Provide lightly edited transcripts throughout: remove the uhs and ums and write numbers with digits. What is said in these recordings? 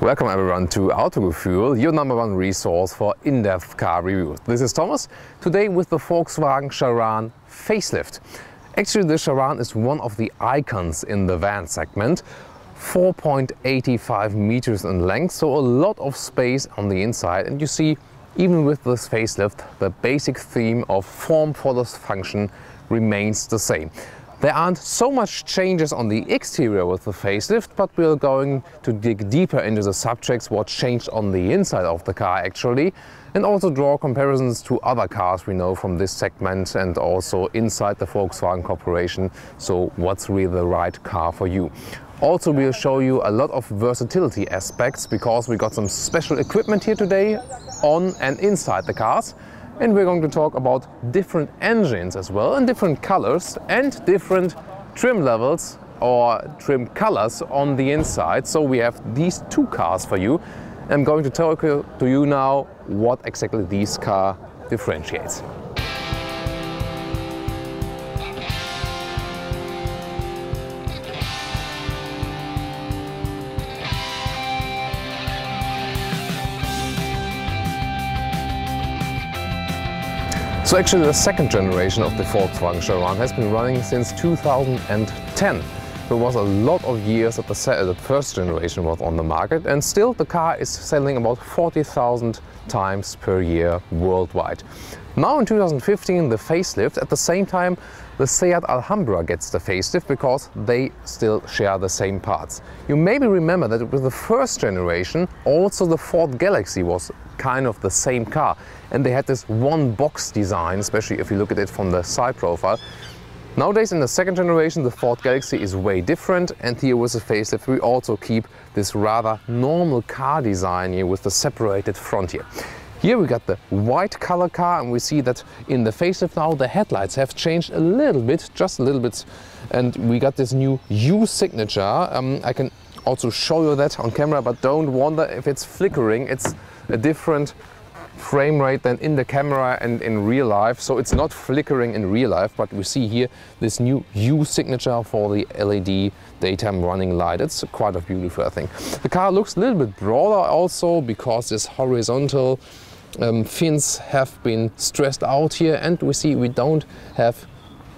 Welcome everyone to Autogefühl, your #1 resource for in-depth car reviews. This is Thomas, today with the Volkswagen Sharan Facelift. Actually, the Sharan is one of the icons in the van segment. 4.85 meters in length, so a lot of space on the inside. And you see, even with this facelift, the basic theme of form follows function remains the same. There aren't so much changes on the exterior with the facelift, but we're going to dig deeper into the subjects, what changed on the inside of the car actually, and also draw comparisons to other cars we know from this segment and also inside the Volkswagen Corporation, so what's really the right car for you. Also, we'll show you a lot of versatility aspects because we got some special equipment here today on and inside the cars. And we're going to talk about different engines as well, and different colors and different trim levels or trim colors on the inside. So we have these two cars for you. I'm going to talk to you now what exactly these car differentiates. So actually the second generation of the Volkswagen Sharan has been running since 2010. There was a lot of years that the first generation was on the market, and still the car is selling about 40,000 times per year worldwide. Now in 2015 the facelift, at the same time the Seat Alhambra gets the facelift because they still share the same parts. You maybe remember that with the first generation also the Ford Galaxy was kind of the same car, and they had this one box design, especially if you look at it from the side profile. Nowadays in the second generation the Ford Galaxy is way different, and here with the facelift we also keep this rather normal car design here with the separated front here. Here we got the white color car, and we see that in the facelift now the headlights have changed a little bit, just a little bit, and we got this new U signature. I can also show you that on camera, but don't wonder if it's flickering. It's a different frame rate than in the camera and in real life, so it's not flickering in real life, but we see here this new U signature for the LED daytime running light. It's quite a beautiful, I think. The car looks a little bit broader also because this horizontal fins have been stressed out here, and we see we don't have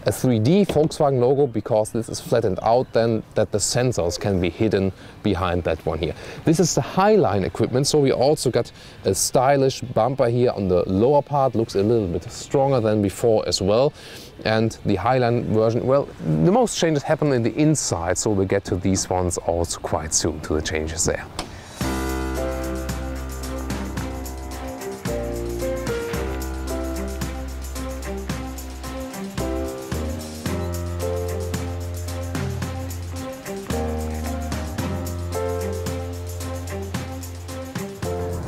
a 3D Volkswagen logo because this is flattened out, then that the sensors can be hidden behind that one here. This is the Highline equipment, so we also got a stylish bumper here on the lower part, looks a little bit stronger than before as well. And the Highline version, well, the most changes happen in the inside, so we'll get to these ones also quite soon, to the changes there.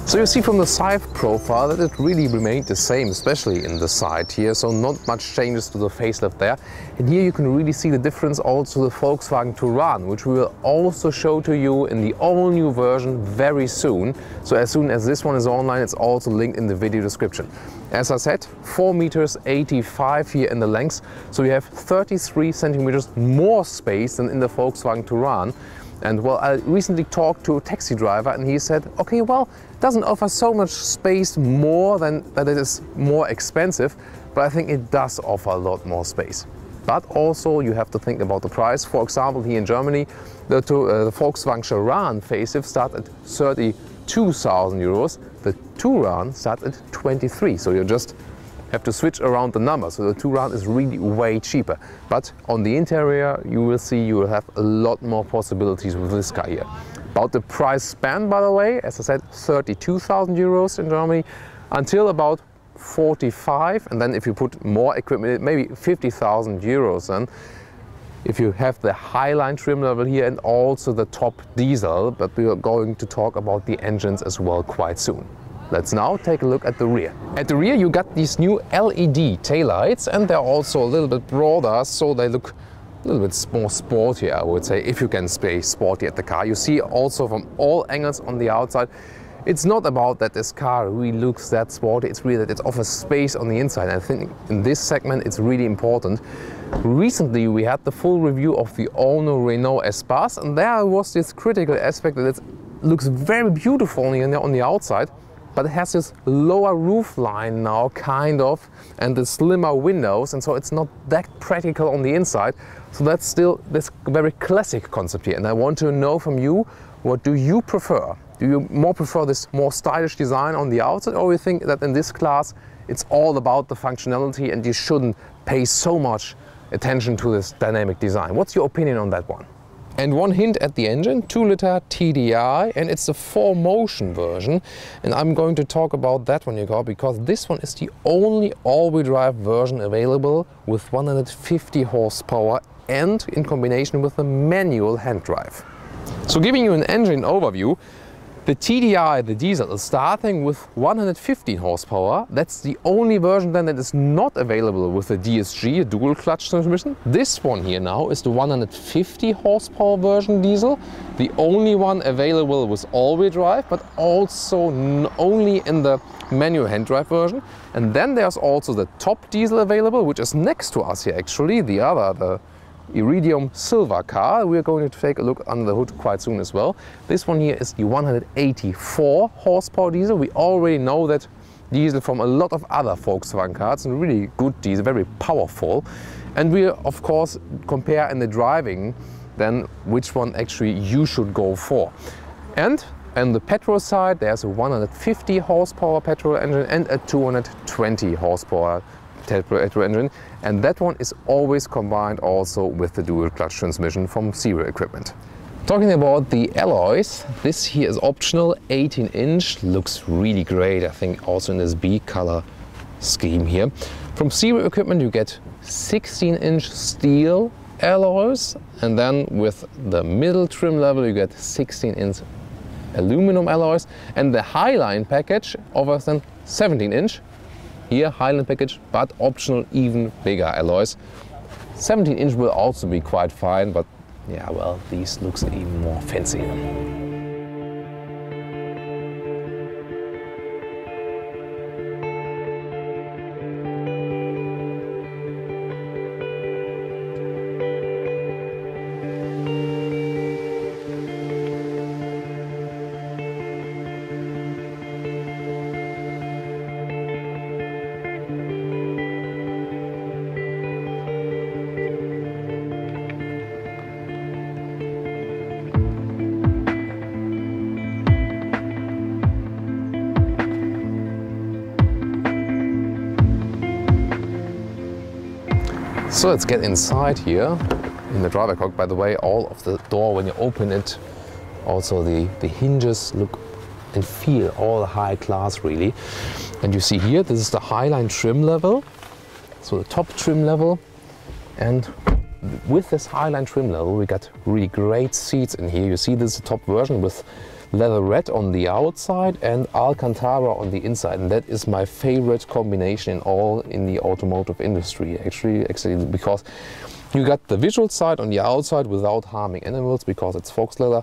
So you see from the side profile that it really remained the same, especially in the side here, so not much changes to the facelift there. And here you can really see the difference also the Volkswagen Touran, which we will also show to you in the all-new version very soon. So as soon as this one is online, it's also linked in the video description. As I said, 4 meters 85 here in the length, so we have 33 centimeters more space than in the Volkswagen Touran. And well, I recently talked to a taxi driver and he said, okay, well, it doesn't offer so much space more than that it is more expensive, but I think it does offer a lot more space. But also you have to think about the price. For example, here in Germany, the Volkswagen Sharan facelift starts at 32,000 euros. The Touran starts at 23, so you just have to switch around the numbers. So the Touran is really way cheaper. But on the interior, you will see you will have a lot more possibilities with this car here. About the price span, by the way, as I said, 32,000 euros in Germany until about 45, and then if you put more equipment, maybe 50,000 euros. Then if you have the Highline trim level here and also the top diesel, but we are going to talk about the engines as well quite soon. Let's now take a look at the rear. At the rear you got these new LED taillights, and they're also a little bit broader, so they look a little bit more sporty, I would say, if you can stay sporty at the car. You see also from all angles on the outside, it's not about that this car really looks that sporty, it's really that it offers space on the inside. I think in this segment it's really important. Recently we had the full review of the all-new Renault Espace, and there was this critical aspect that it's looks very beautiful on the outside, but it has this lower roof line now, kind of, and the slimmer windows, and so it's not that practical on the inside. So that's still this very classic concept here. And I want to know from you, what do you prefer? Do you more prefer this more stylish design on the outside, or you think that in this class it's all about the functionality and you shouldn't pay so much attention to this dynamic design? What's your opinion on that one? And one hint at the engine, 2-liter TDI, and it's the 4Motion version. And I'm going to talk about that one, because this one is the only all-wheel drive version available with 150 horsepower and in combination with a manual hand drive. So giving you an engine overview, the TDI, the diesel, is starting with 115 horsepower. That's the only version then that is not available with the DSG, a dual clutch transmission. This one here now is the 150 horsepower version diesel, the only one available with all-wheel drive, but also only in the manual hand drive version. And then there's also the top diesel available, which is next to us here actually, the Iridium silver car. We're going to take a look under the hood quite soon as well. This one here is the 184 horsepower diesel. We already know that diesel from a lot of other Volkswagen cars, and really good diesel, very powerful. And we of course compare in the driving then which one actually you should go for. And on the petrol side, there's a 150 horsepower petrol engine and a 220 horsepower petrol engine, and that one is always combined also with the dual clutch transmission from serial equipment. Talking about the alloys, this here is optional, 18-inch, looks really great, I think also in this B color scheme here. From serial equipment you get 16-inch steel alloys, and then with the middle trim level you get 16-inch aluminum alloys, and the Highline package offers then 17-inch. Here, Highline package, but optional even bigger alloys. 17-inch will also be quite fine, but yeah, well, these looks even more fancy. So let's get inside here in the driver cockpit. By the way, all of the door, when you open it, also the hinges look and feel all high class really. And you see here, this is the Highline trim level, so the top trim level. And with this Highline trim level, we got really great seats in here. You see this is the top version with leatherette on the outside and Alcantara on the inside, and that is my favorite combination in the automotive industry actually, because you got the visual side on the outside without harming animals because it's Fox leather,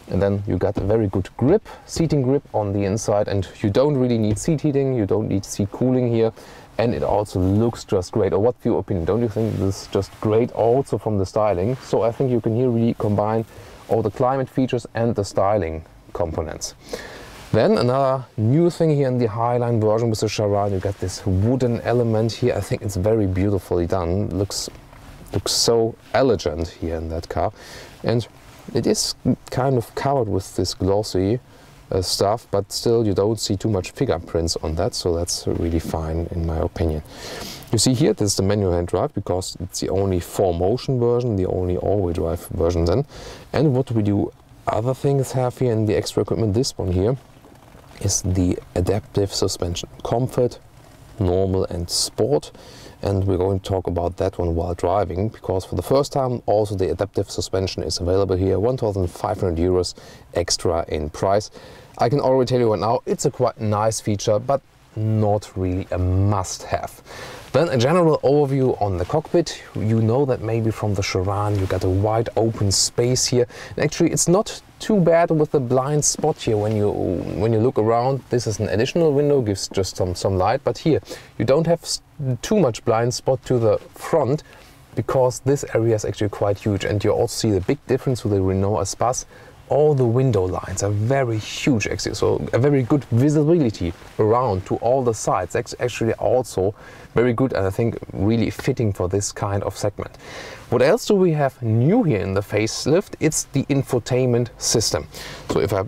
and then you got a very good grip, seating grip on the inside, and you don't really need seat heating, you don't need seat cooling here, and it also looks just great. Or what's your opinion? Don't you think this is just great also from the styling? So I think you can here really combine all the climate features and the styling components. Then another new thing here in the Highline version with the Sharan, you got this wooden element here. I think it's very beautifully done. Looks so elegant here in that car, and it is kind of covered with this glossy stuff, but still you don't see too much fingerprints on that, so that's really fine in my opinion. You see here, this is the manual hand drive because it's the only 4Motion version, the only all-wheel drive version then. And what we do other things have here in the extra equipment, this one here is the adaptive suspension, comfort, normal and sport, and we're going to talk about that one while driving, because for the first time also the adaptive suspension is available here, 1,500 euros extra in price. I can already tell you right now it's a quite nice feature, but not really a must-have. Then a general overview on the cockpit. You know that maybe from the Sharan you got a wide open space here. And actually it's not too bad with the blind spot here when you look around. This is an additional window, gives just some light, but here you don't have too much blind spot to the front because this area is actually quite huge, and you also see the big difference with the Renault Espace all the window lines are very huge actually, so a very good visibility around to all the sides. That's actually also very good, and I think really fitting for this kind of segment. What else do we have new here in the facelift? It's the infotainment system. So if I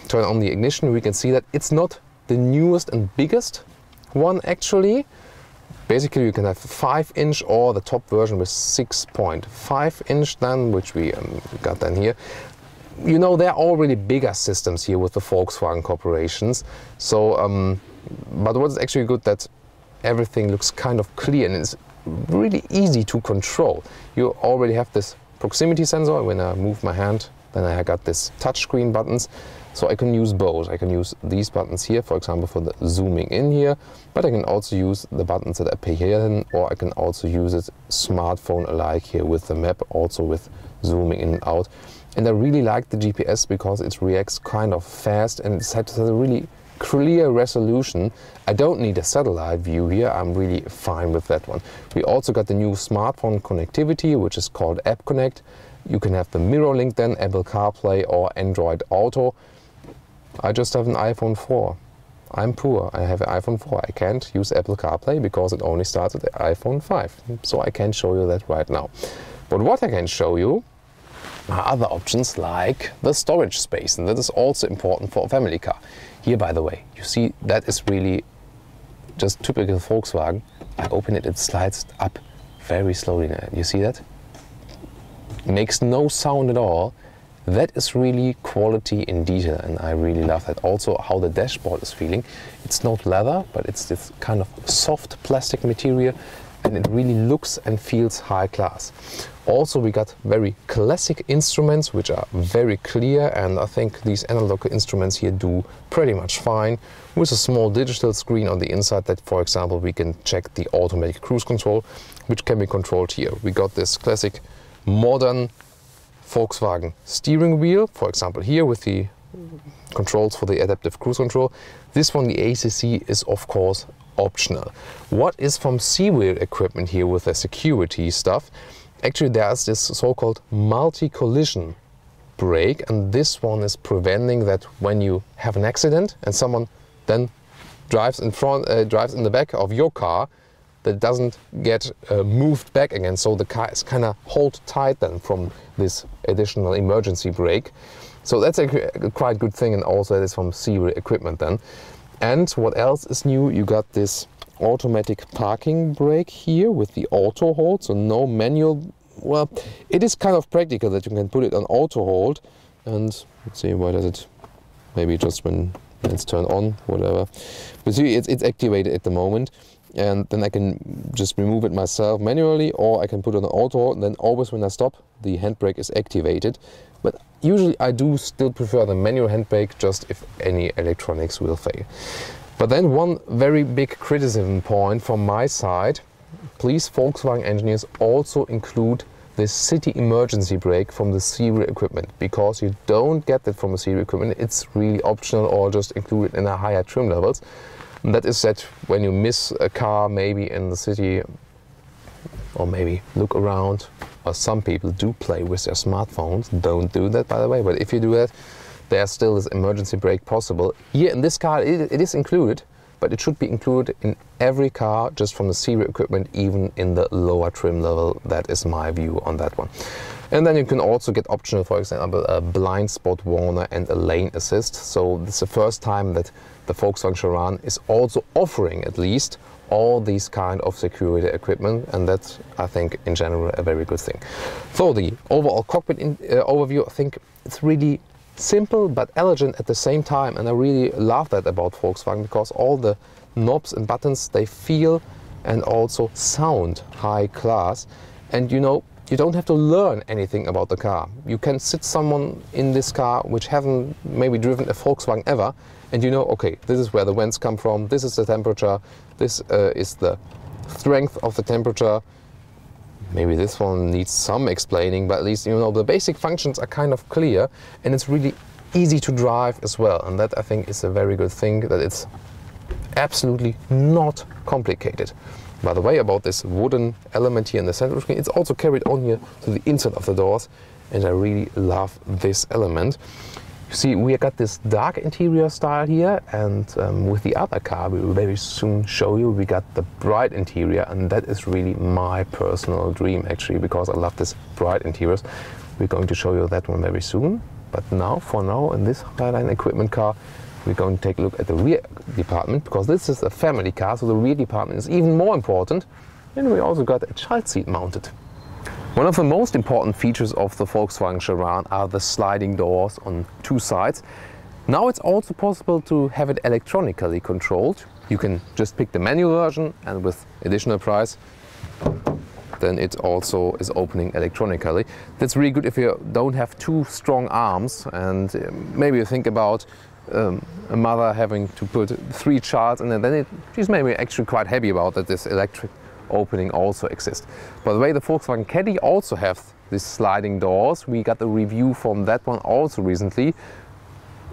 turn on the ignition, we can see that it's not the newest and biggest one actually. Basically you can have 5-inch or the top version with 6.5-inch then, which we got then here. You know, there are already bigger systems here with the Volkswagen corporations. So, but what is actually good that everything looks kind of clear and it's really easy to control. You already have this proximity sensor. When I move my hand, then I got this touchscreen buttons. So I can use both. I can use these buttons here, for example, for the zooming in here, but I can also use the buttons that appear here, or I can also use it smartphone alike here with the map, also with zooming in and out. And I really like the GPS because it reacts kind of fast and it has a really clear resolution. I don't need a satellite view here, I'm really fine with that one. We also got the new smartphone connectivity, which is called App Connect. You can have the mirror link then, Apple CarPlay or Android Auto. I just have an iPhone 4. I'm poor, I have an iPhone 4. I can't use Apple CarPlay because it only starts at the iPhone 5. So I can't show you that right now. But what I can show you are other options like the storage space, and that is also important for a family car. Here, by the way, you see that is really just typical Volkswagen. I open it, it slides up very slowly now. You see that? It makes no sound at all. That is really quality in detail, and I really love that. Also how the dashboard is feeling. It's not leather, but it's this kind of soft plastic material, and it really looks and feels high class. Also we got very classic instruments which are very clear, and I think these analog instruments here do pretty much fine, with a small digital screen on the inside that, for example, we can check the automatic cruise control, which can be controlled here. We got this classic modern Volkswagen steering wheel, for example here with the controls for the adaptive cruise control. This one, the ACC, is of course optional. What is from C-wheel equipment here with the security stuff? Actually there's this so-called multi-collision brake, and this one is preventing that when you have an accident and someone then drives in the back of your car, that doesn't get moved back again, so the car is kind of hold tight then from this additional emergency brake. So that's a quite good thing, and also that is from C-wheel equipment then. And what else is new? You got this automatic parking brake here with the auto hold, so no manual. Well, it is kind of practical that you can put it on auto hold, and let's see, why does it, maybe just when it's turned on, whatever. But see, it's activated at the moment, and then I can just remove it myself manually, or I can put it on auto hold, and then always when I stop, the handbrake is activated. But usually I do still prefer the manual handbrake, just if any electronics will fail. But then one very big criticism point from my side: please, Volkswagen engineers, also include this city emergency brake from the C-wheel equipment, because you don't get that from the C-wheel equipment. It's really optional, or just included in a higher trim levels. And that is that when you miss a car maybe in the city, or maybe look around, or some people do play with their smartphones. Don't do that, by the way, but if you do that, there's still this emergency brake possible. Here in this car it is included, but it should be included in every car just from the C-wheel equipment, even in the lower trim level. That is my view on that one. And then you can also get optional, for example, a blind spot warner and a lane assist. So this is the first time that the Volkswagen Sharan is also offering at least all these kind of security equipment, and that's, I think, in general a very good thing. So the overall cockpit overview, I think it's really simple but elegant at the same time, and I really love that about Volkswagen, because all the knobs and buttons, they feel and also sound high class. And you know, you don't have to learn anything about the car. You can sit someone in this car which haven't maybe driven a Volkswagen ever, and you know, okay, this is where the vents come from, this is the temperature, this is the strength of the temperature. Maybe this one needs some explaining, but at least, you know, the basic functions are kind of clear, and it's really easy to drive as well. And that, I think, is a very good thing, that it's absolutely not complicated. By the way, about this wooden element here in the center screen, it's also carried on here to the inside of the doors, and I really love this element. You see, we got this dark interior style here, and with the other car we will very soon show you, we got the bright interior, and that is really my personal dream actually, because I love this bright interiors. We're going to show you that one very soon, but now, for now, in this Highline equipment car, we're going to take a look at the rear department, because this is a family car, so the rear department is even more important. And we also got a child seat mounted. One of the most important features of the Volkswagen Sharan are the sliding doors on two sides. Now it's also possible to have it electronically controlled. You can just pick the manual version, and with additional price, then it also is opening electronically. That's really good if you don't have two strong arms, and maybe you think about a mother having to put 3 childs, and then she's maybe actually quite happy about that this electric opening also exists. By the way, the Volkswagen Caddy also have these sliding doors. We got a review from that one also recently.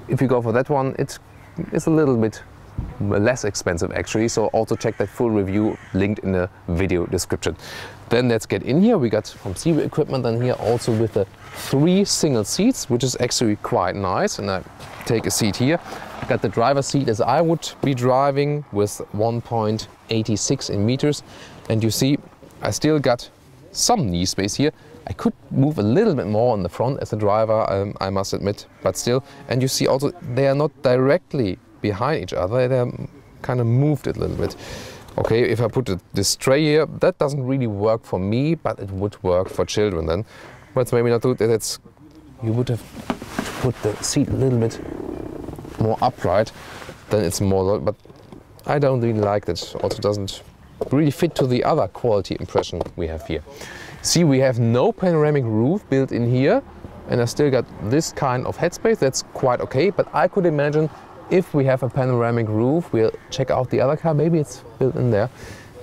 If you go for that one, it's a little bit less expensive actually, so also check that full review linked in the video description. Then let's get in here. We got from CW Equipment and here also with the 3 single seats, which is actually quite nice, and I take a seat here. Got the driver's seat as I would be driving with 1.86 in meters. And you see, I still got some knee space here. I could move a little bit more on the front as a driver, I must admit, but still. And you see also, they are not directly behind each other, they're kind of moved a little bit. Okay, if I put this tray here, that doesn't really work for me, but it would work for children then. But it's maybe not good that it's, you would have put the seat a little bit more upright, then it's more, but I don't really like that. Also doesn't really fit to the other quality impression we have here. See, we have no panoramic roof built in here, and I still got this kind of headspace. That's quite okay, but I could imagine if we have a panoramic roof, we'll check out the other car, maybe it's built in there.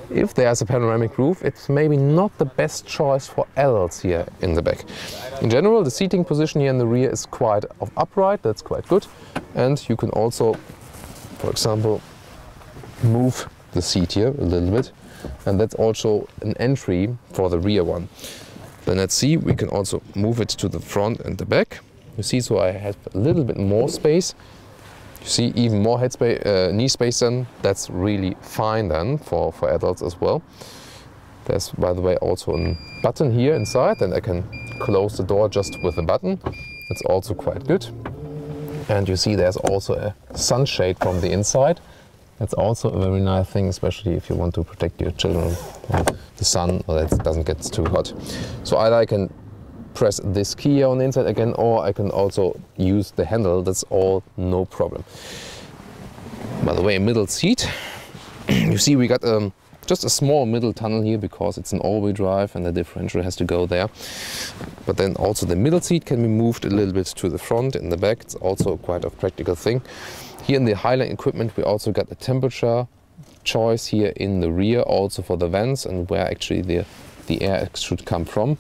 If there's a panoramic roof, it's maybe not the best choice for adults here in the back. In general, the seating position here in the rear is quite upright, that's quite good. And you can also, for example, move the seat here a little bit, and that's also an entry for the rear one. Then let's see, we can also move it to the front and the back. You see, so I have a little bit more space. You see, even more head space, knee space then. That's really fine then for adults as well. There's, by the way, also a button here inside, and I can close the door just with a button. That's also quite good. And you see there's also a sunshade from the inside. That's also a very nice thing, especially if you want to protect your children from the sun, or that it doesn't get too hot. So either I can press this key on the inside again, or I can also use the handle. That's all no problem. By the way, middle seat. You see, we got just a small middle tunnel here because it's an all-wheel drive and the differential has to go there. But then also the middle seat can be moved a little bit to the front and the back. It's also quite a practical thing. Here in the Highline equipment, we also got a temperature choice here in the rear, also for the vents and where actually the air should come from.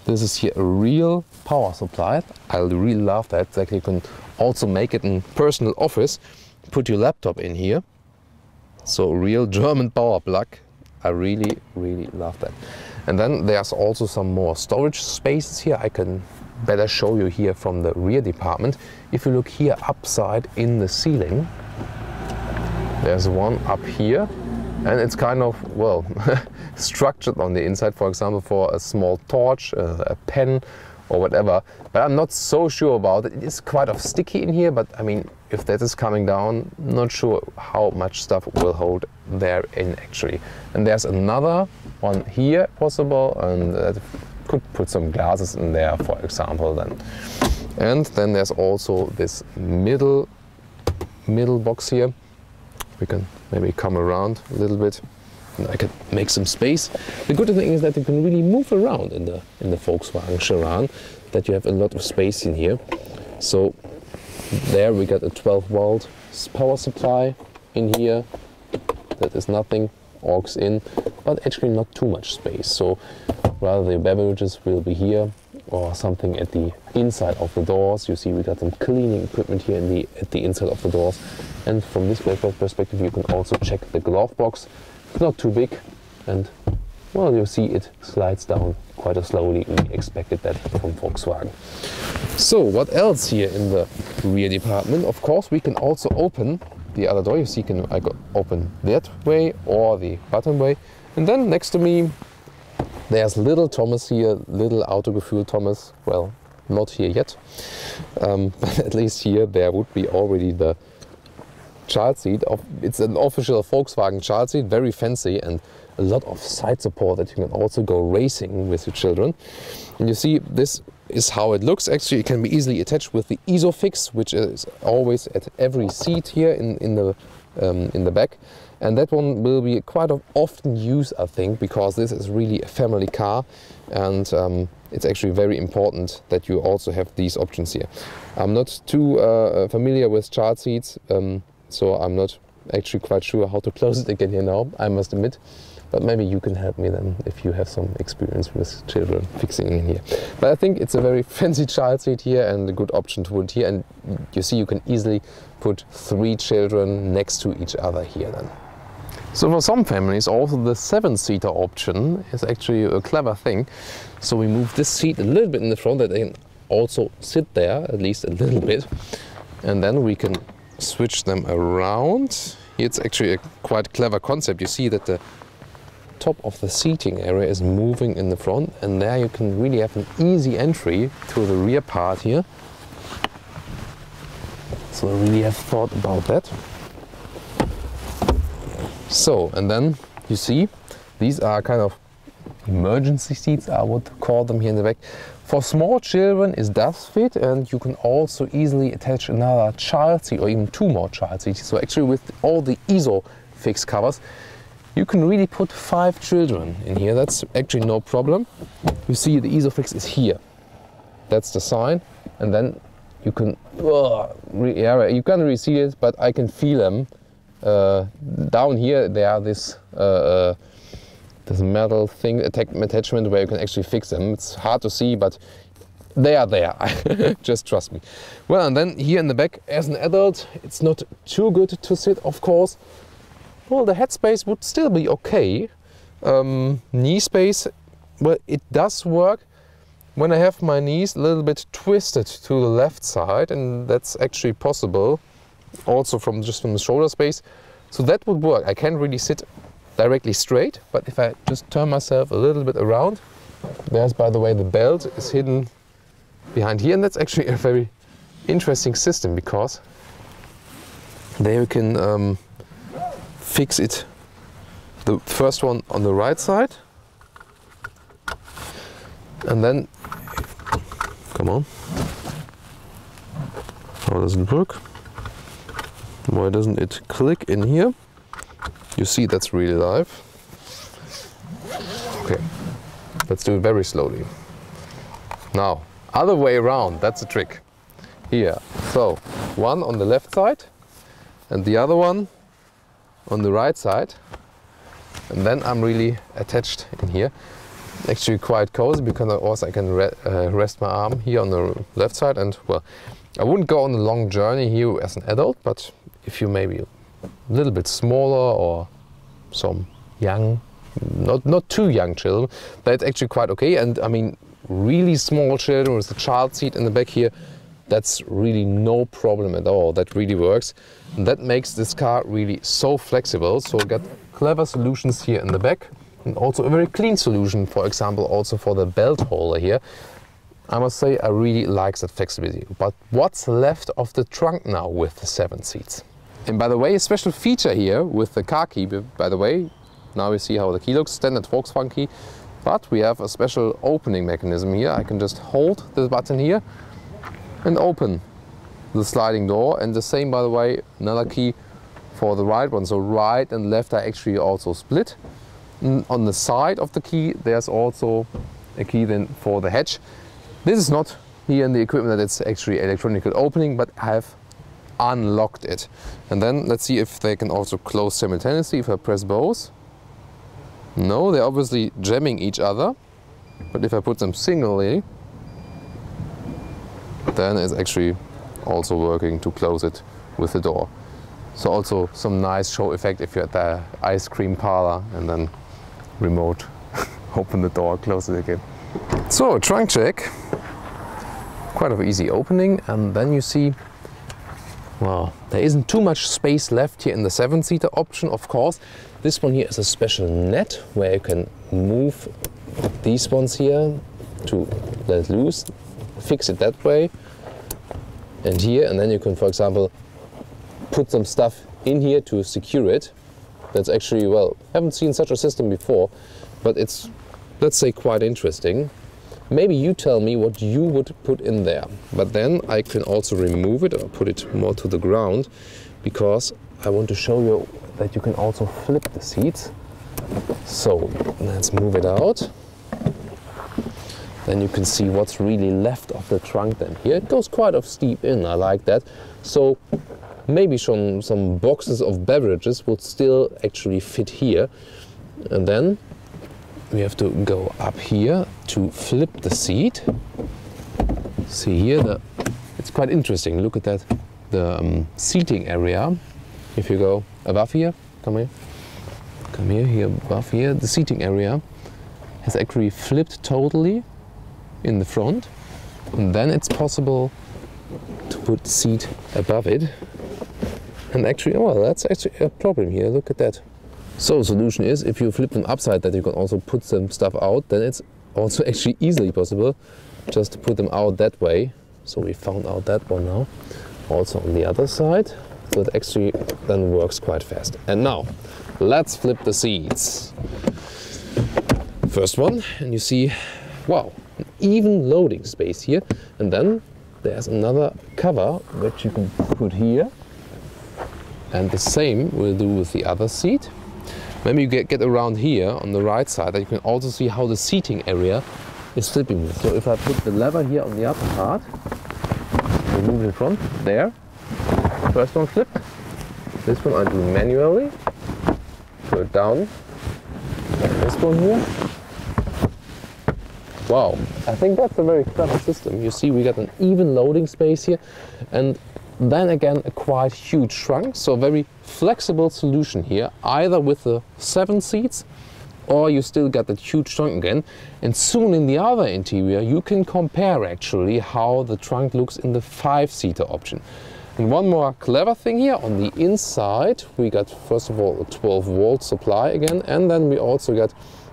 This is here a real power supply. I really love that. That you can also make it in personal office. Put your laptop in here. So a real German power plug. I really, really love that. And then there's also some more storage spaces here. I can better show you here from the rear department. If you look here upside in the ceiling, there's one up here. And it's kind of, well, structured on the inside, for example, for a small torch, a pen or whatever. But I'm not so sure about it. It is quite sticky in here, but I mean, if that is coming down, not sure how much stuff will hold there in actually. And there's another one here possible, and that could put some glasses in there, for example, then. And then there's also this middle box here. We can maybe come around a little bit, and I can make some space. The good thing is that you can really move around in the Volkswagen Sharan, that you have a lot of space in here. So there we got a 12-volt power supply in here. That is nothing, aux in, but actually not too much space. So rather the beverages will be here, or something at the inside of the doors. You see we got some cleaning equipment here at the inside of the doors. And from this perspective you can also check the glove box. It's not too big, and well, you see it slides down quite slowly. We expected that from Volkswagen. So what else here in the rear department? Of course, we can also open the other door. You see, I can open that way or the button way. And then next to me, there's little Thomas here, little Autogefühl Thomas. Well, not here yet, but at least here there would be already the child seat. It's an official Volkswagen child seat, very fancy, and a lot of side support that you can also go racing with your children. And you see, this is how it looks. Actually, it can be easily attached with the ISOFIX, which is always at every seat here in the back. And that one will be quite often used, I think, because this is really a family car, and it's actually very important that you also have these options here. I'm not too familiar with child seats, so I'm not actually quite sure how to close it again here now, I must admit. But maybe you can help me then if you have some experience with children fixing in here. But I think it's a very fancy child seat here and a good option to put here. And you see, you can easily put 3 children next to each other here then. So for some families, also the 7-seater option is actually a clever thing. So we move this seat a little bit in the front that they can also sit there, at least a little bit. And then we can switch them around. It's actually a quite clever concept. You see that the top of the seating area is moving in the front, and there you can really have an easy entry to the rear part here. So I really have thought about that. So, and then you see, these are kind of emergency seats, I would call them here in the back. For small children it does fit, and you can also easily attach another child seat or even 2 more child seats. So actually with all the ISOFIX covers, you can really put 5 children in here. That's actually no problem. You see the ISOFIX is here. That's the sign, and then you can, you can't really see it, but I can feel them. Down here there are this metal thing, attachment where you can actually fix them. It's hard to see, but they are there. Just trust me. Well, and then here in the back, as an adult, it's not too good to sit, of course. Well, the headspace would still be okay. Knee space, well, it does work when I have my knees a little bit twisted to the left side, and that's actually possible also just from the shoulder space. So that would work. I can't really sit directly straight, but if I just turn myself a little bit around, there's, by the way, the belt is hidden behind here, and that's actually a very interesting system because there you can fix it. The first one on the right side, and then, come on, how does it work? Why doesn't it click in here? You see, that's really live. Okay, let's do it very slowly. Now, other way around, that's a trick. Here, so one on the left side and the other one on the right side. And then I'm really attached in here. Actually quite cozy because also I can rest my arm here on the left side. And well, I wouldn't go on a long journey here as an adult, but if you maybe a little bit smaller or some young, not too young children, that's actually quite okay. And I mean, really small children with the child seat in the back here, that's really no problem at all. That really works. And that makes this car really so flexible. So we got clever solutions here in the back, and also a very clean solution, for example, also for the belt holder here. I must say I really like that flexibility. But what's left of the trunk now with the 7 seats? And by the way, a special feature here with the car key, by the way, now you see how the key looks, standard Volkswagen key, but we have a special opening mechanism here. I can just hold the button here and open the sliding door, and the same, by the way, another key for the right one. So right and left are actually also split. And on the side of the key there's also a key then for the hatch. This is not here in the equipment that it's actually electronic opening, but I have unlocked it. And then let's see if they can also close simultaneously if I press both. No, they're obviously jamming each other, but if I put them singly, then it's actually also working to close it with the door. So also some nice show effect if you're at the ice cream parlor and then remote open the door, close it again. So, trunk check. Quite an easy opening, and then you see, well, there isn't too much space left here in the 7-seater option, of course. This one here is a special net where you can move these ones here to let it loose, fix it that way, and here, and then you can, for example, put some stuff in here to secure it. That's actually, well, haven't seen such a system before, but it's, let's say, quite interesting. Maybe you tell me what you would put in there, but then I can also remove it or put it more to the ground, because I want to show you that you can also flip the seats. So let's move it out. Then you can see what's really left of the trunk then here. It goes quite steep in, I like that. So maybe some boxes of beverages would still actually fit here. And then we have to go up here to flip the seat. See here, it's quite interesting. Look at that, the seating area. If you go above here, come here above here, the seating area has actually flipped totally in the front. And then it's possible to put the seat above it. And actually, well, that's actually a problem here. Look at that. So the solution is, if you flip them upside that you can also put some stuff out, then it's also actually easily possible just to put them out that way. So we found out that one now. Also on the other side. So it actually then works quite fast. And now, let's flip the seats. First one, and you see, wow, an even loading space here. And then there's another cover which you can put here. And the same we'll do with the other seat. Maybe you get around here on the right side, that you can also see how the seating area is flipping. So if I put the lever here on the upper part, remove it in front, there, first one flipped. This one I do manually, go it down, and this one here. Wow, I think that's a very clever system. You see we got an even loading space here, and then again a quite huge trunk, so a very flexible solution here, either with the 7 seats or you still got that huge trunk again. And soon in the other interior you can compare actually how the trunk looks in the 5-seater option. And one more clever thing here, on the inside we got first of all a 12-volt supply again, and then we also got,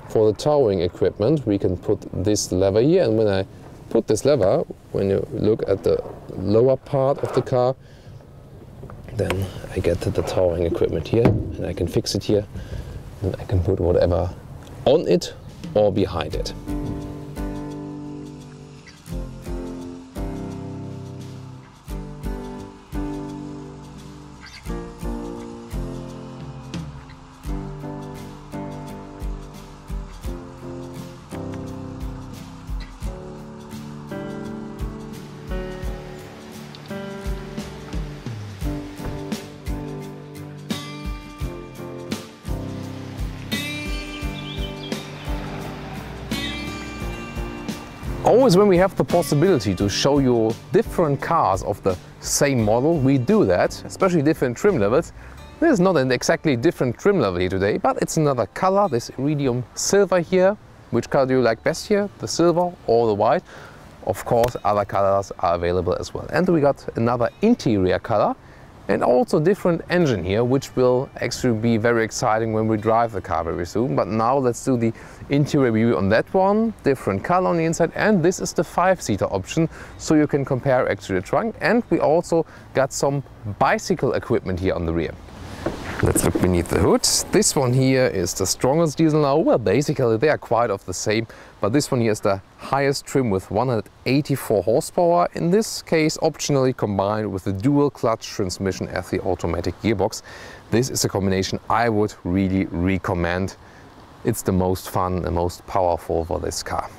for the towing equipment, we can put this lever here, and when I put this lever, when you look at the lower part of the car, then I get to the towing equipment here, and I can fix it here, and I can put whatever on it or behind it. Always when we have the possibility to show you different cars of the same model, we do that, especially different trim levels. There's not an exactly different trim level here today, but it's another color, this iridium silver here. Which color do you like best here? The silver or the white? Of course, other colors are available as well. And we got another interior color and also different engine here, which will actually be very exciting when we drive the car very soon. But now let's do the interior review on that one. Different color on the inside, and this is the 5-seater option, so you can compare actually the trunk. And we also got some bicycle equipment here on the rear. Let's look beneath the hood. This one here is the strongest diesel now. Well, basically they are quite of the same, but this one here is the highest trim with 184 horsepower. In this case, optionally combined with the dual clutch transmission as the automatic gearbox. This is a combination I would really recommend. It's the most fun and most powerful for this car.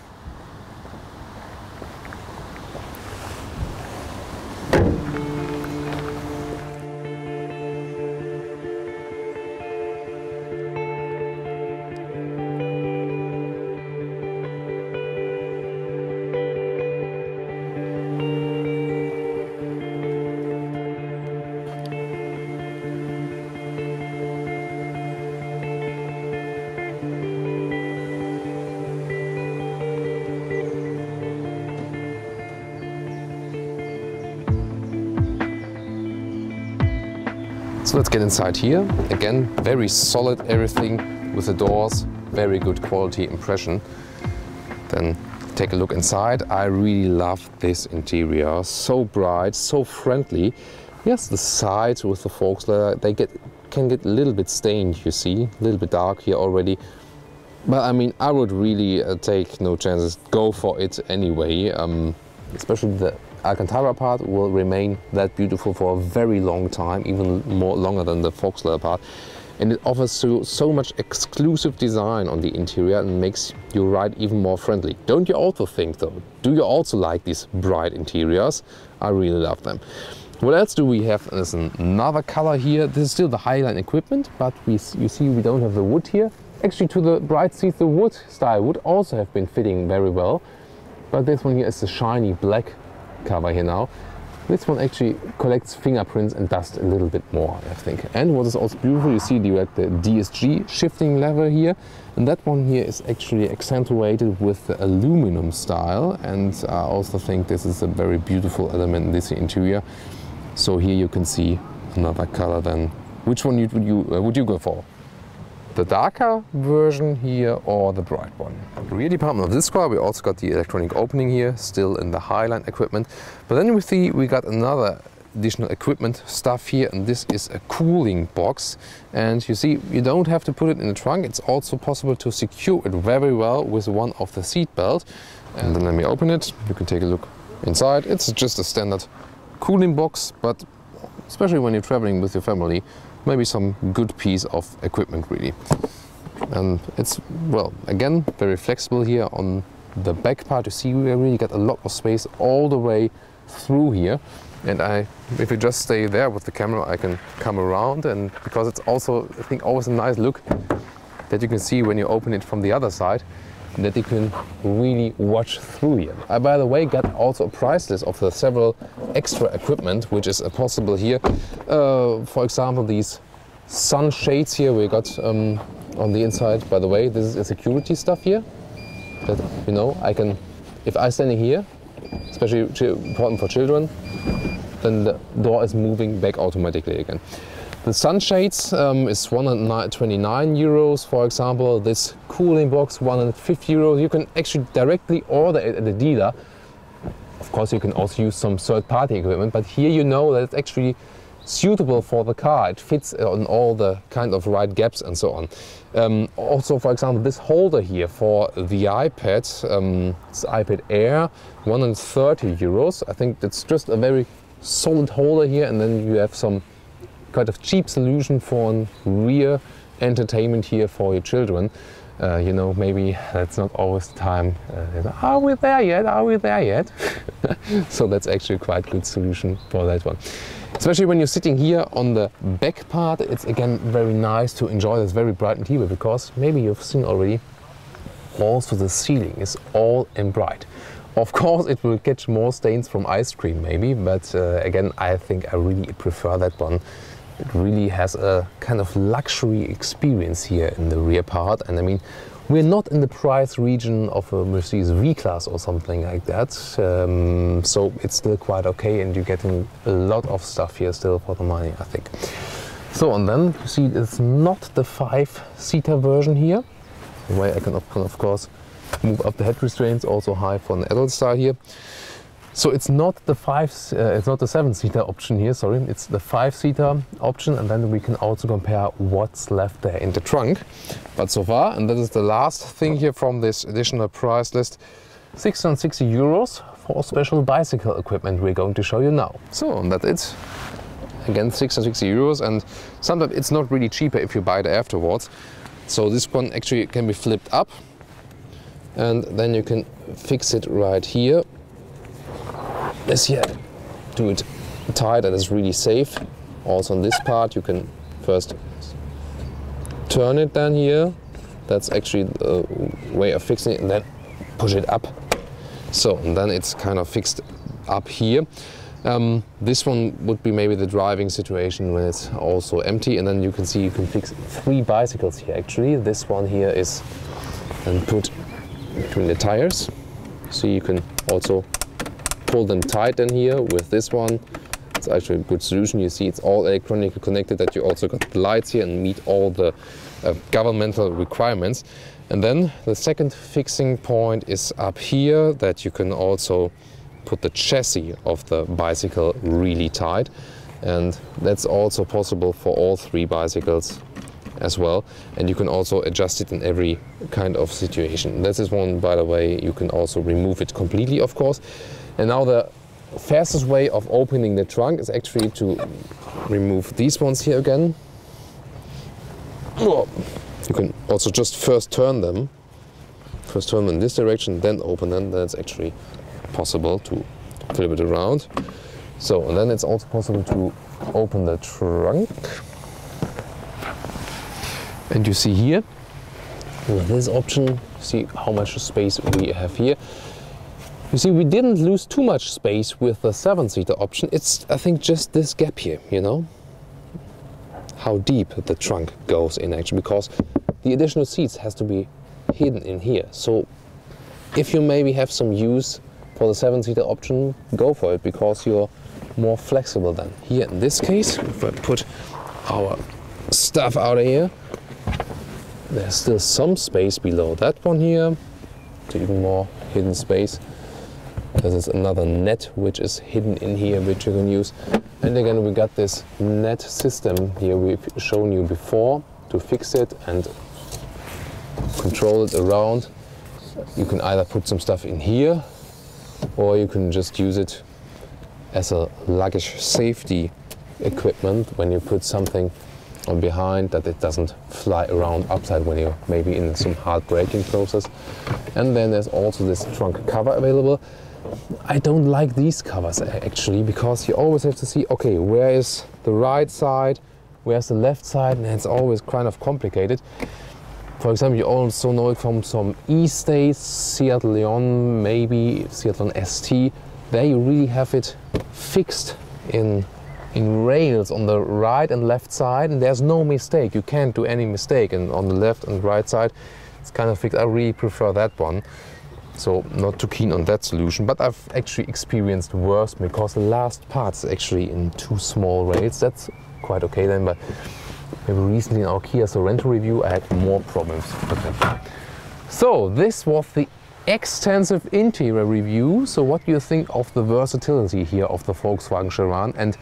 So let's get inside here. Again, very solid everything with the doors, very good quality impression. Then take a look inside. I really love this interior, so bright, so friendly. Yes, the sides with the Volkswagen, they can get a little bit stained, you see, a little bit dark here already. But I mean, I would really take no chances, go for it anyway. Especially the Alcantara part will remain that beautiful for a very long time, even more longer than the Volkswagen part. And it offers so much exclusive design on the interior and makes your ride even more friendly. Don't you also think though? Do you also like these bright interiors? I really love them. What else do we have? There's another color here. This is still the Highline equipment, but you see we don't have the wood here. Actually, to the bright seats, the wood style would also have been fitting very well. But this one here is the shiny black cover here now. This one actually collects fingerprints and dust a little bit more, I think. And what is also beautiful, you see the DSG shifting lever here. And that one here is actually accentuated with the aluminum style. And I also think this is a very beautiful element in this interior. So here you can see another color then. Which one would you go for? The darker version here or the bright one? The rear department of this car, we also got the electronic opening here, still in the Highline equipment. But then we see we got another additional equipment stuff here, and this is a cooling box. And you see, you don't have to put it in the trunk. It's also possible to secure it very well with one of the seat belts. And then let me open it. You can take a look inside. It's just a standard cooling box, but especially when you're traveling with your family, maybe some good piece of equipment really. And it's, well, again, very flexible here on the back part. You see, we really got a lot of space all the way through here. And if you just stay there with the camera, I can come around, and because it's also, I think, always a nice look that you can see when you open it from the other side, that you can really watch through here. I, by the way, got also a price list of the several extra equipment which is possible here. For example, these sun shades here we got on the inside. By the way, this is a security stuff here. That, you know, I can, if I'm standing here, especially important for children, then the door is moving back automatically again. The sunshades is 129 euros, for example. This cooling box, 150 euros. You can actually directly order it at the dealer. Of course, you can also use some third-party equipment, but here you know that it's actually suitable for the car. It fits on all the kind of right gaps and so on. Also, for example, this holder here for the iPad, it's iPad Air, 130 euros. I think it's just a very solid holder here, and then you have some kind of cheap solution for a rear entertainment here for your children. You know, maybe that's not always the time. Are we there yet? Are we there yet? So that's actually quite a good solution for that one. Especially when you're sitting here on the back part, it's again very nice to enjoy this very bright interior, because maybe you've seen already, also the ceiling is all in bright. Of course, it will catch more stains from ice cream maybe, but again, I think I really prefer that one. It really has a kind of luxury experience here in the rear part. And I mean, we're not in the price region of a Mercedes V-Class or something like that. So it's still quite okay, and you're getting a lot of stuff here still for the money, I think. So, and then you see it's not the 5-seater version here. The way I can of course move up the head restraints, also high for an adult style here. So it's not the 7-seater option here, sorry, it's the 5-seater option, and then we can also compare what's left there in the trunk. But so far, and that is the last thing here from this additional price list, 660 euros for special bicycle equipment we're going to show you now. So, and that's it. Again, 660 euros, and sometimes it's not really cheaper if you buy it afterwards. So this one actually can be flipped up, and then you can fix it right here. This here, do it tight, and it's really safe. Also on this part, you can first turn it down here. That's actually the way of fixing it, and then push it up. So, and then it's kind of fixed up here. This one would be maybe the driving situation when it's also empty, and then you can see you can fix 3 bicycles here actually. This one here is then put between the tires, so you can also pull them tight in here with this one. It's actually a good solution. You see it's all electronically connected, that you also got the lights here and meet all the governmental requirements. And then the second fixing point is up here, that you can also put the chassis of the bicycle really tight. And that's also possible for all 3 bicycles as well. And you can also adjust it in every kind of situation. This is one, by the way, you can also remove it completely, of course. And now the fastest way of opening the trunk is actually to remove these ones here again. You can also just first turn them in this direction, then open them. That's actually possible to flip it around. So, and then it's also possible to open the trunk. And you see here, with this option, see how much space we have here. You see, we didn't lose too much space with the 7-seater option. It's, I think, just this gap here, you know? How deep the trunk goes in actually, because the additional seats has to be hidden in here. So if you maybe have some use for the 7-seater option, go for it, because you're more flexible than. Here in this case, if I put our stuff out of here, there's still some space below that one here, so even more hidden space. There's another net which is hidden in here, which you can use. And again, we got this net system here we've shown you before to fix it and control it around. You can either put some stuff in here, or you can just use it as a luggage safety equipment when you put something on behind, that it doesn't fly around upside when you're maybe in some hard braking process. And then there's also this trunk cover available. I don't like these covers actually, because you always have to see, okay, where is the right side, where's the left side, and it's always kind of complicated. For example, you also know it from some E-States, Seat Leon, maybe Seat Leon ST. There you really have it fixed in rails on the right and left side, and there's no mistake. You can't do any mistake. And on the left and right side, it's kind of fixed. I really prefer that one. So not too keen on that solution, but I've actually experienced worse, because the last part is actually in 2 small rails. That's quite okay then, but maybe recently in our Kia Sorento review I had more problems with it. So this was the extensive interior review. So what do you think of the versatility here of the Volkswagen Sharan? And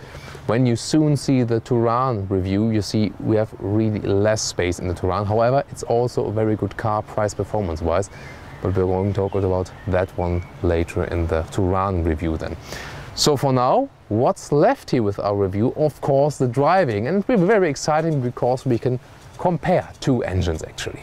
when you soon see the Touran review, you see we have really less space in the Touran. However, it's also a very good car price performance wise. But we're going to talk about that one later in the Touran review then. So for now, what's left here with our review? Of course, the driving. And we're very exciting because we can compare 2 engines actually.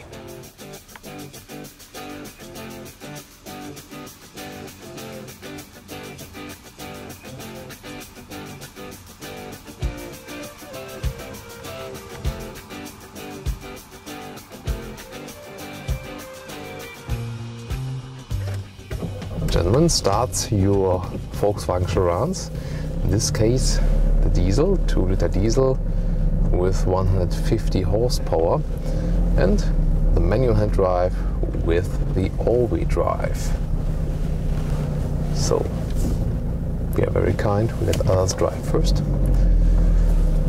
Gentlemen, start your Volkswagen Charans. In this case, the diesel, 2-liter diesel with 150 horsepower, and the manual hand drive with the all-wheel drive. So we are very kind, we let others drive first.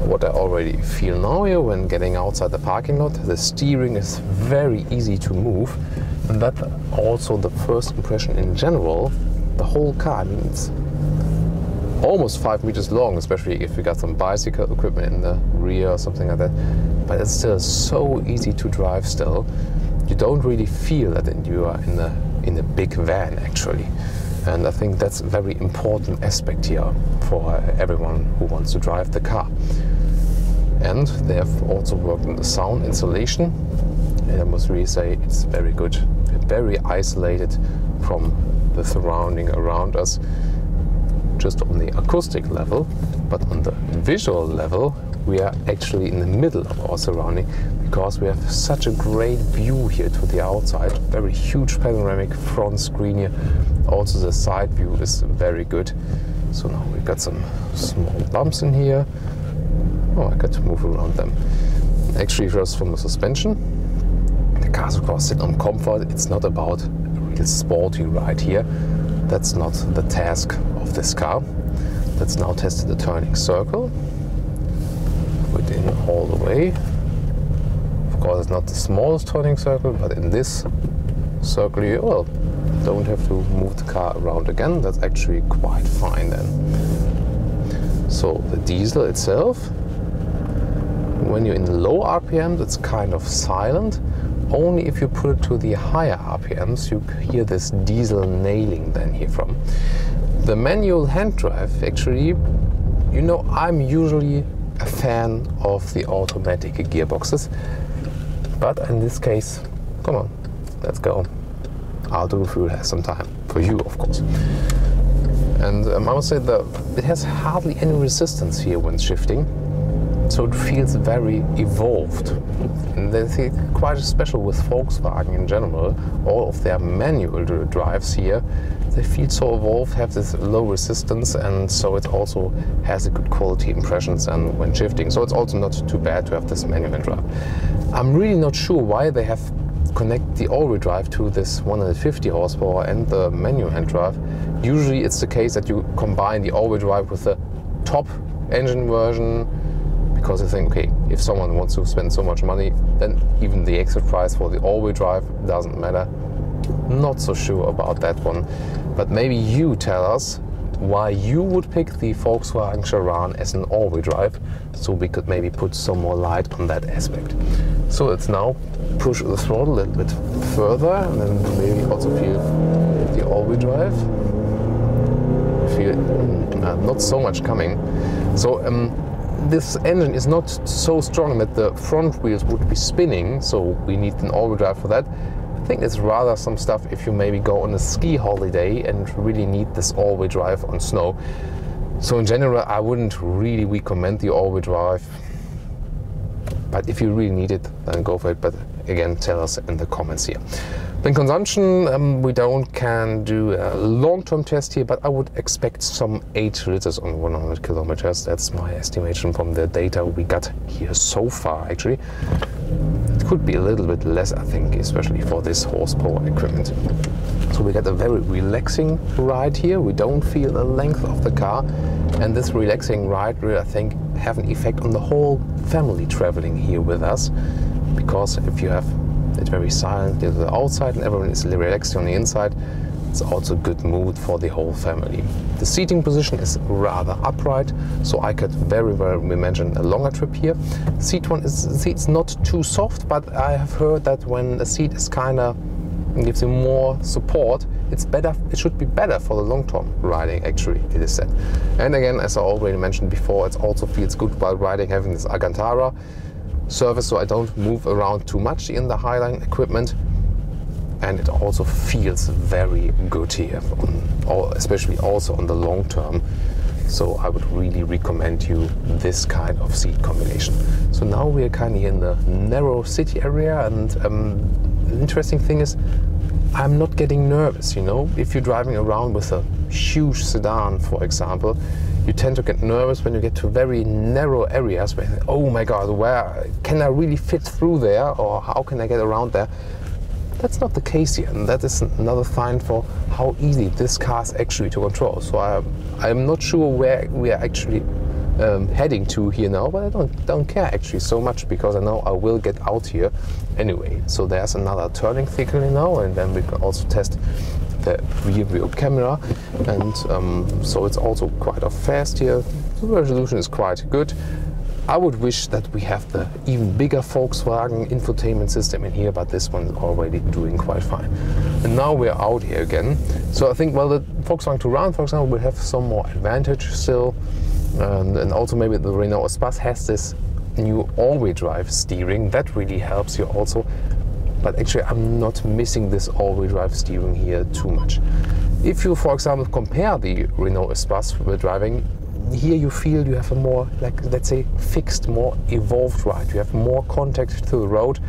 What I already feel now here when getting outside the parking lot, the steering is very easy to move. And that also the first impression in general, the whole car, I mean, it's almost 5 meters long, especially if you got some bicycle equipment in the rear or something like that. But it's still so easy to drive still. You don't really feel that you are in a big van actually. And I think that's a very important aspect here for everyone who wants to drive the car. And they have also worked on the sound insulation. And I must really say it's very good, very isolated from the surrounding around us, just on the acoustic level, but on the visual level we are actually in the middle of our surrounding, because we have such a great view here to the outside, very huge panoramic front screen here. Also the side view is very good. So now we've got some small bumps in here. Oh, I got to move around them. Actually, first from the suspension, the cars of course sit on comfort. It's not about a real sporty ride here. That's not the task of this car. Let's now test the turning circle. Within all the way. Of course, it's not the smallest turning circle, but in this circle you don't have to move the car around again. That's actually quite fine then. So the diesel itself, when you're in the low RPMs, it's kind of silent. Only if you put it to the higher RPMs, you hear this diesel nailing then here from. The manual hand drive, actually, you know, I'm usually a fan of the automatic gearboxes, but in this case, come on, let's go. Autogefühl has some time for you, of course. And I must say that it has hardly any resistance here when shifting, so it feels very evolved. And that's quite special with Volkswagen in general. All of their manual drives here, they feel so evolved, have this low resistance, and so it also has a good quality impressions and when shifting. So it's also not too bad to have this manual drive. I'm really not sure why they have connect the all-wheel drive to this 150 horsepower and the manual hand drive. Usually it's the case that you combine the all-wheel drive with the top engine version, because you think, okay, if someone wants to spend so much money, then even the extra price for the all-wheel drive doesn't matter. Not so sure about that one, but maybe you tell us why you would pick the Volkswagen Sharan as an all-wheel drive, so we could maybe put some more light on that aspect. So let's now push the throttle a little bit further, and then maybe also feel the all-wheel drive. Feel not so much coming. So this engine is not so strong that the front wheels would be spinning, so we need an all-wheel drive for that. I think it's rather some stuff if you maybe go on a ski holiday and really need this all-wheel drive on snow. So in general, I wouldn't really recommend the all-wheel drive, but if you really need it, then go for it. But again, tell us in the comments here. In consumption, we can do a long-term test here, but I would expect some 8 liters on 100 kilometers. That's my estimation from the data we got here so far, actually. It could be a little bit less, I think, especially for this horsepower equipment. So we get a very relaxing ride here. We don't feel the length of the car, and this relaxing ride will, I think, have an effect on the whole family traveling here with us, because if you have it very silent to the outside and everyone is relaxed on the inside, it's also a good mood for the whole family. The seating position is rather upright, so I could very well imagine a longer trip here. Seat's not too soft, but I have heard that when a seat is gives you more support, it's better. It should be better for the long-term riding, actually, it is said. And again, as I already mentioned before, it also feels good while riding, having this Alcantara surface, so I don't move around too much in the Highline equipment. And it also feels very good here, especially also on the long term. So I would really recommend you this kind of seat combination. So now we are kind of in the narrow city area, and the interesting thing is I'm not getting nervous, you know. If you're driving around with a huge sedan, for example, you tend to get nervous when you get to very narrow areas where you think, oh my God, where can I really fit through there, or how can I get around there? That's not the case here, and that is another sign for how easy this car is actually to control. So I'm not sure where we are actually heading to here now, but I don't care actually so much, because I know I will get out here anyway. So there's another turning thickly now, and then we can also test the rear view camera, and so it's also quite fast here. The resolution is quite good. I would wish that we have the even bigger Volkswagen infotainment system in here, but this one is already doing quite fine. And now we're out here again. So I think, well, the Volkswagen Touran, for example, will have some more advantage still. And also maybe the Renault Espace has this new all-wheel drive steering. That really helps you also. But actually, I'm not missing this all-wheel drive steering here too much. If you, for example, compare the Renault Espace with driving, here you feel you have a more, like, let's say, fixed, more evolved ride. You have more contact to the road,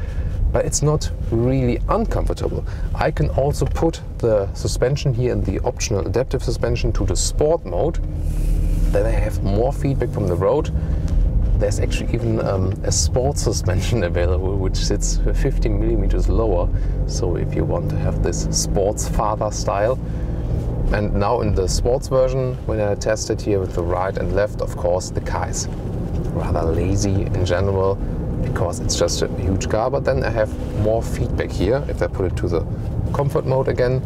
but it's not really uncomfortable. I can also put the suspension here in the optional adaptive suspension to the sport mode. Then I have more feedback from the road. There's actually even a sport suspension available, which sits 50 millimeters lower. So if you want to have this sports father style, And now in the sports version, when I tested here with the right and left, of course the car is rather lazy in general because it's just a huge car. But then I have more feedback here. If I put it to the comfort mode again,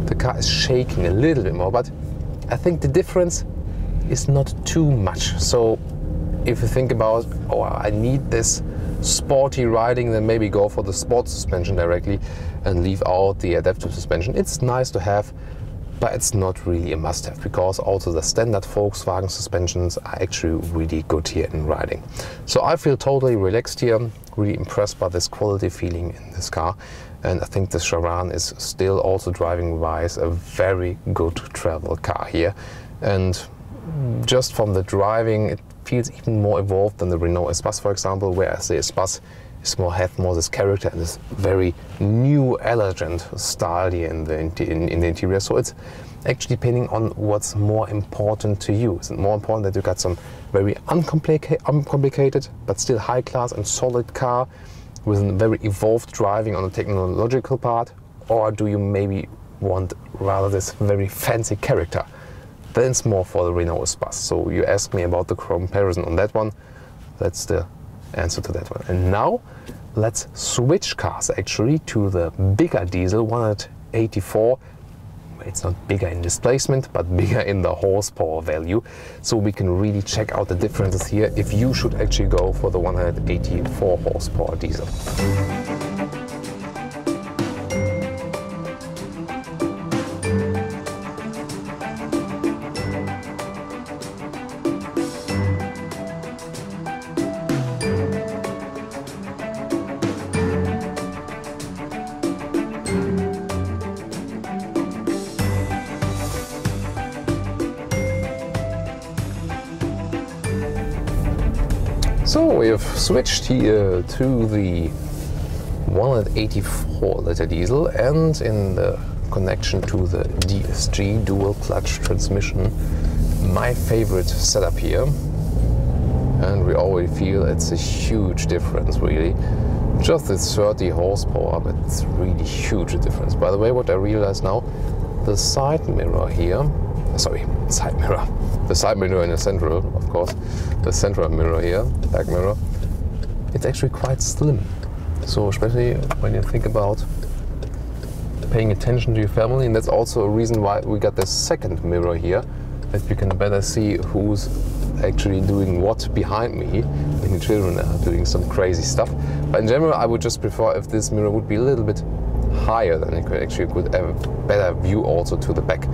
the car is shaking a little bit more, but I think the difference is not too much. So if you think about, oh, I need this sporty riding, then maybe go for the sports suspension directly and leave out the adaptive suspension. It's nice to have, but it's not really a must-have, because also the standard Volkswagen suspensions are actually really good here in riding. So I feel totally relaxed here, really impressed by this quality feeling in this car. And I think the Sharan is still also driving-wise a very good travel car here. And just from the driving, it feels even more evolved than the Renault Espace, for example, whereas the Espace is has more this character and this very new, elegant style here in the interior. So it's actually depending on what's more important to you. Is it more important that you got some very uncomplicated but still high class and solid car with a very evolved driving on the technological part, or do you maybe want rather this very fancy character? Then it's more for the Renault Espace. So you asked me about the comparison on that one. That's the answer to that one. And now let's switch cars actually to the bigger diesel 184. It's not bigger in displacement, but bigger in the horsepower value. So we can really check out the differences here if you should actually go for the 184 horsepower diesel. So we have switched here to the 184-liter diesel, and in the connection to the DSG dual clutch transmission, my favorite setup here. And we already feel it's a huge difference, really. Just this 30 horsepower, but it's really huge difference. By the way, what I realize now, the side mirror here, sorry, side mirror. The side mirror in the central, of course, the central mirror here, back mirror, it's actually quite slim. So especially when you think about paying attention to your family, and that's also a reason why we got this second mirror here, that you can better see who's actually doing what behind me when the children are doing some crazy stuff. But in general, I would just prefer if this mirror would be a little bit higher, then it could actually have a better view also to the back.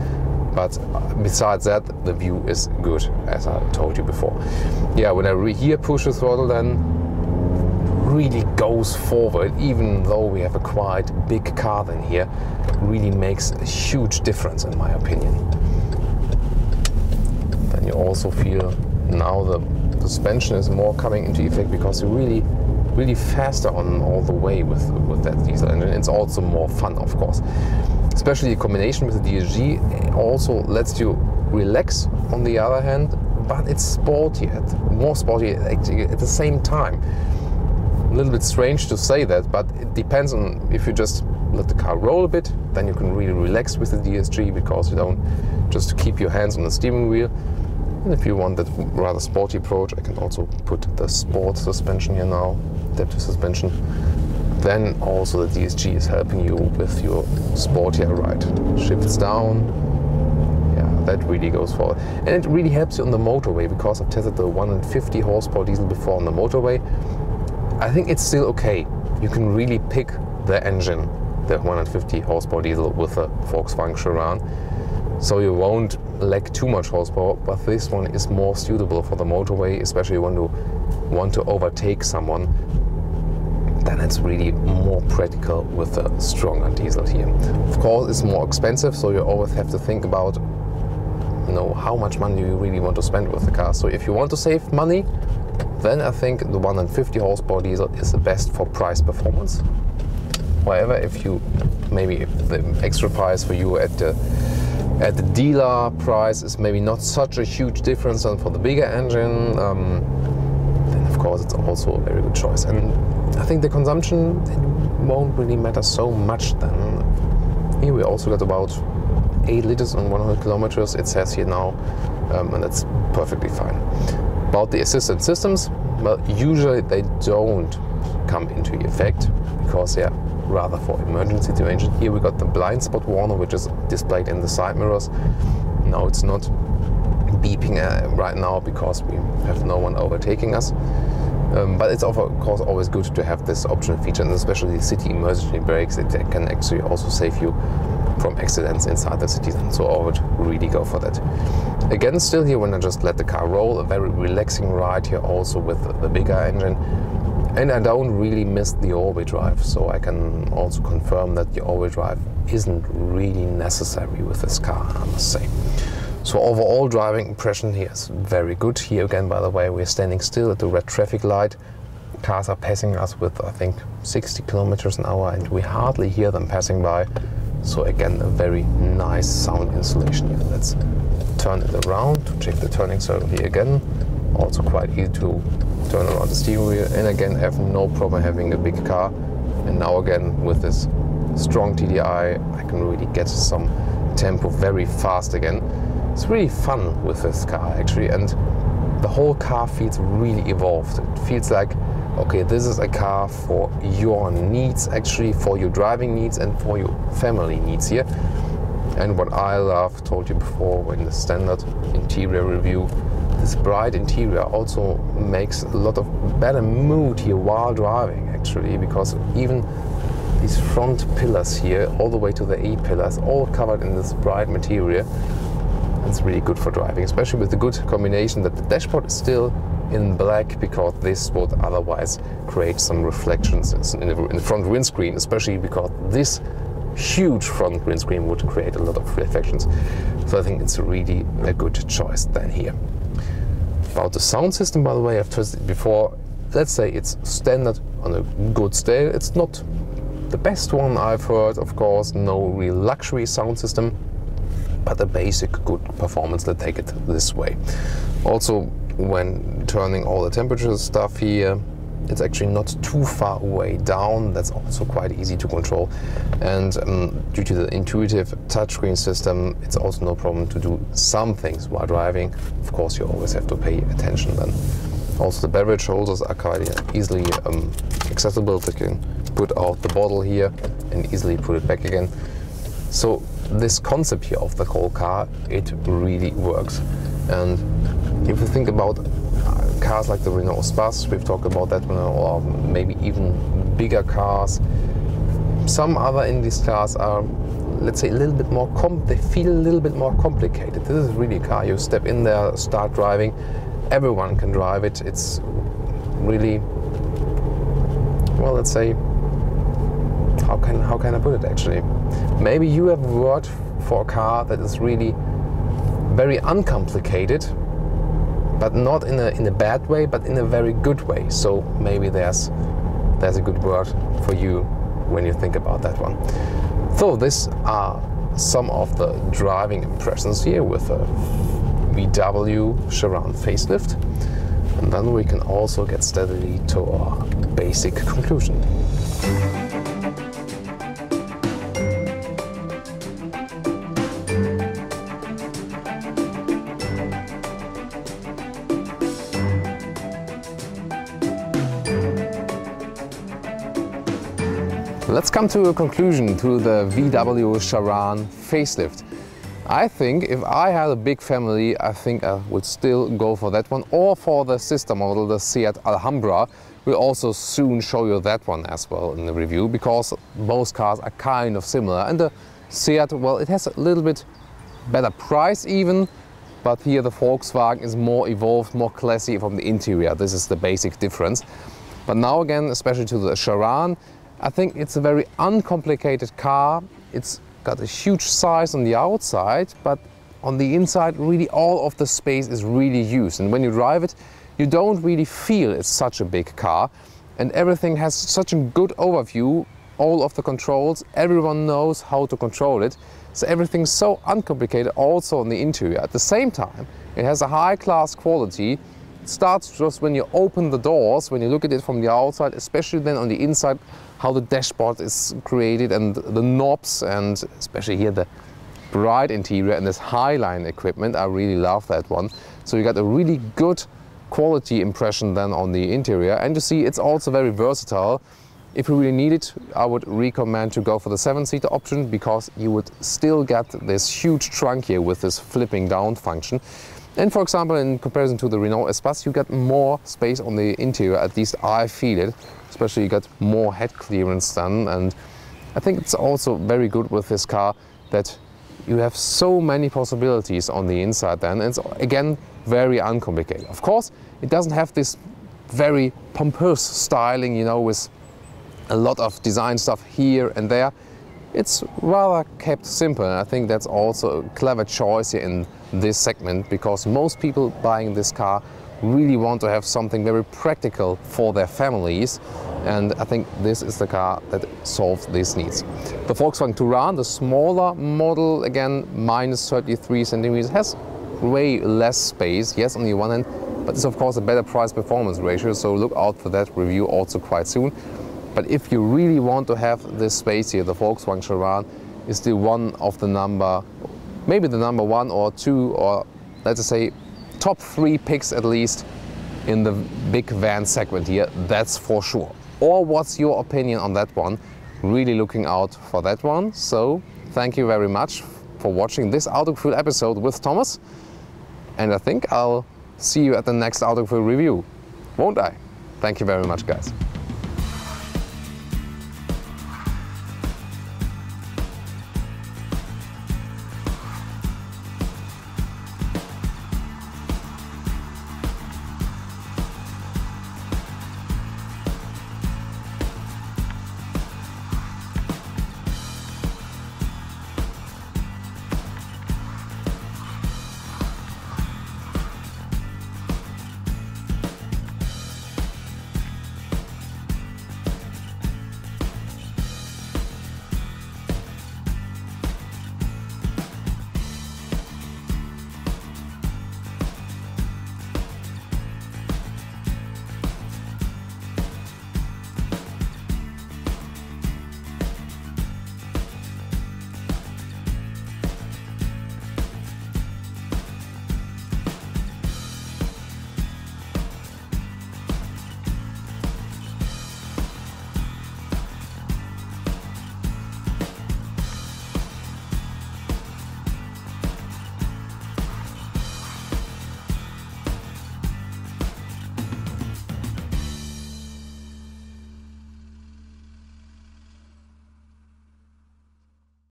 But besides that, the view is good, as I told you before. Yeah, when I here push the throttle, then really goes forward, even though we have a quite big car then here, really makes a huge difference in my opinion. Then you also feel now the suspension is more coming into effect because you're really faster on all the way with that diesel engine. It's also more fun, of course. Especially the combination with the DSG also lets you relax on the other hand, but it's sporty, more sporty actually at the same time. A little bit strange to say that, but it depends on if you just let the car roll a bit, then you can really relax with the DSG because you don't just keep your hands on the steering wheel. And if you want that rather sporty approach, I can also put the sport suspension here now, adaptive suspension. Then also the DSG is helping you with your sportier ride. Shifts down, yeah, that really goes forward. And it really helps you on the motorway because I've tested the 150 horsepower diesel before on the motorway. I think it's still okay. You can really pick the engine, the 150 horsepower diesel with the Volkswagen Sharan. So you won't lack too much horsepower, but this one is more suitable for the motorway, especially when you want to overtake someone. Then it's really more practical with the stronger diesel here. Of course, it's more expensive, so you always have to think about, you know, how much money you really want to spend with the car. So if you want to save money, then I think the 150 horsepower diesel is the best for price performance. However, if you maybe the extra price for you at the dealer price is maybe not such a huge difference than for the bigger engine, then of course it's also a very good choice. And I think the consumption, it won't really matter so much then. Here we also got about 8 liters on 100 kilometers, it says here now, and that's perfectly fine. About the assistant systems, well, usually they don't come into effect because they're rather for emergency situation. Here we got the blind spot warner, which is displayed in the side mirrors. Now it's not beeping right now because we have no one overtaking us. But it's of course always good to have this optional feature, and especially city emergency brakes. It can actually also save you from accidents inside the cities, and so I would really go for that. Again, still here when I just let the car roll, a very relaxing ride here also with the bigger engine. And I don't really miss the all-wheel drive, so I can also confirm that the all-wheel drive isn't really necessary with this car, I must say. So overall driving impression here is very good. Here again, by the way, we're standing still at the red traffic light. Cars are passing us with, I think, 60 kilometers an hour, and we hardly hear them passing by. So again, a very nice sound insulation here. Let's turn it around to check the turning circle here again. Also quite easy to turn around the steering wheel, and again have no problem having a big car. And now again with this strong TDI, I can really get some tempo very fast again. It's really fun with this car actually, and the whole car feels really evolved. It feels like, okay, this is a car for your needs actually, for your driving needs and for your family needs here. And what I love, told you before in the standard interior review, this bright interior also makes a lot of better mood here while driving actually, because even these front pillars here all the way to the A pillars all covered in this bright material. It's really good for driving, especially with the good combination that the dashboard is still in black, because this would otherwise create some reflections in the front windscreen, especially because this huge front windscreen would create a lot of reflections. So I think it's really a good choice then here. About the sound system, by the way, I've tested it before. Let's say it's standard on a good scale. It's not the best one I've heard, of course, no real luxury sound system, but a basic good performance, let's take it this way. Also, when turning all the temperature stuff here, it's actually not too far away down. That's also quite easy to control. And due to the intuitive touchscreen system, it's also no problem to do some things while driving. Of course, you always have to pay attention then. Also, the beverage holders are quite easily accessible. They can put out the bottle here and easily put it back again. So this concept here of the whole car, it really works. And if you think about cars like the Renault Space, we've talked about that one, or maybe even bigger cars, some other in these cars are, let's say, a little bit more they feel a little bit more complicated. This is really a car. You step in there, start driving, everyone can drive it. It's really, well, let's say, how can I put it actually? Maybe you have a word for a car that is really very uncomplicated, but not in a bad way, but in a very good way. So maybe there's a good word for you when you think about that one. So these are some of the driving impressions here with a VW Sharan Facelift, and then we can also get steadily to our basic conclusion. Let's come to a conclusion to the VW Sharan Facelift. I think if I had a big family, I think I would still go for that one, or for the sister model, the Seat Alhambra. We'll also soon show you that one as well in the review, because both cars are kind of similar. And the Seat, well, it has a little bit better price even, but here the Volkswagen is more evolved, more classy from the interior. This is the basic difference. But now again, especially to the Sharan, I think it's a very uncomplicated car. It's got a huge size on the outside, but on the inside really all of the space is really used. And when you drive it, you don't really feel it's such a big car. And everything has such a good overview, all of the controls, everyone knows how to control it. So everything's so uncomplicated also on the interior. At the same time, it has a high-class quality. It starts just when you open the doors, when you look at it from the outside, especially then on the inside, how the dashboard is created and the knobs, and especially here the bright interior and this Highline equipment. I really love that one. So you got a really good quality impression then on the interior, and you see it's also very versatile. If you really need it, I would recommend to go for the 7-seater option, because you would still get this huge trunk here with this flipping down function. And for example, in comparison to the Renault Espace, you get more space on the interior, at least I feel it. Especially you get more head clearance then, and I think it's also very good with this car that you have so many possibilities on the inside then, and it's again very uncomplicated. Of course, it doesn't have this very pompous styling, you know, with a lot of design stuff here and there. It's rather kept simple, and I think that's also a clever choice here in this segment, because most people buying this car really want to have something very practical for their families, and I think this is the car that solves these needs. The Volkswagen Touran, the smaller model, again minus 33 centimeters, has way less space, yes, on the one hand, but it's of course a better price-performance ratio, so look out for that review also quite soon. But if you really want to have this space here, the Volkswagen Sharan is the one of the maybe the number 1 or 2, or let's say top 3 picks at least in the big van segment here, that's for sure. Or what's your opinion on that one? Really looking out for that one. So thank you very much for watching this Autogefühl episode with Thomas, and I think I'll see you at the next Autogefühl review, won't I? Thank you very much, guys.